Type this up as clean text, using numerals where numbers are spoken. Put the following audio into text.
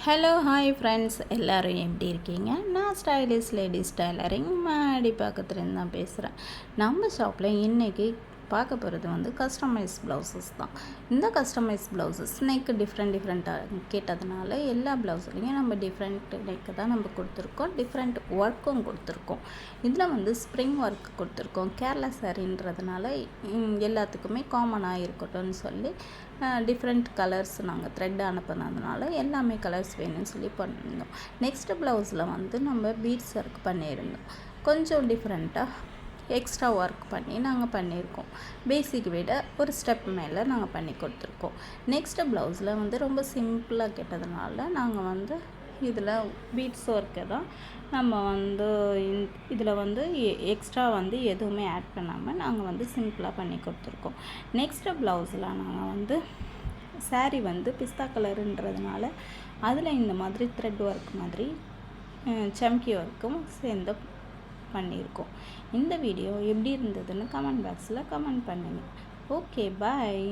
Hello hi friends, எல்லோரும் எப்படி இருக்கீங்க? நான் ஸ்டைலிஷ் லேடிஸ் டைலரிங் மாடி பக்கத்துலேருந்து தான் பேசுகிறேன். நம்ம ஷாப்பில் இன்றைக்கி பார்க்க போகிறது வந்து கஸ்டமைஸ் ப்ளவுசஸ் தான். இந்த கஸ்டமைஸ் ப்ளவுசஸ் நெக்கு டிஃப்ரெண்ட்டாக கேட்டதுனால எல்லா ப்ளவுஸ்லையும் நம்ம டிஃப்ரெண்ட் நெக்கு தான் நம்ம கொடுத்துருக்கோம். டிஃப்ரெண்ட் ஒர்க்கும் கொடுத்துருக்கோம். இதில் வந்து ஸ்ப்ரிங் ஒர்க் கொடுத்துருக்கோம். கேரளா சாரின்றதுனால எல்லாத்துக்குமே காமனாக இருக்கட்டும்னு சொல்லி டிஃப்ரெண்ட் கலர்ஸ் நாங்கள் த்ரெட் அனுப்புனதுனால எல்லாமே கலர்ஸ் வேணும்னு சொல்லி பண்ணியிருந்தோம். நெக்ஸ்ட்டு ப்ளவுஸில் வந்து நம்ம பீட்ஸ் ஒர்க் பண்ணியிருந்தோம். கொஞ்சம் டிஃப்ரெண்ட்டாக எக்ஸ்ட்ரா ஒர்க் பண்ணி நாங்கள் பண்ணியிருக்கோம். பேசிக் விட ஒரு ஸ்டெப் மேலே நாங்கள் பண்ணி கொடுத்துருக்கோம். நெக்ஸ்ட்டு ப்ளவுஸில் வந்து ரொம்ப சிம்பிளாக கேட்டதுனால நாங்கள் வந்து இதில் பீட்ஸ் ஒர்க்கை தான் நம்ம வந்து இதில் வந்து எக்ஸ்ட்ரா வந்து எதுவுமே ஆட் பண்ணாமல் நாங்கள் வந்து சிம்பிளாக பண்ணி கொடுத்துருக்கோம். நெக்ஸ்ட்டு ப்ளவுஸில் நாங்கள் வந்து சாரீ வந்து பிஸ்தா கலருன்றதுனால அதில் இந்த மாதிரி த்ரெட் ஒர்க் மாதிரி சம்கி ஒர்க்கும் சேர்ந்து பண்ணியிருக்கோம். இந்த வீடியோ எப்படி இருந்ததுன்னு கமெண்ட் பாக்ஸில் கமெண்ட் பண்ணுங்கள். ஓகே, பாய்.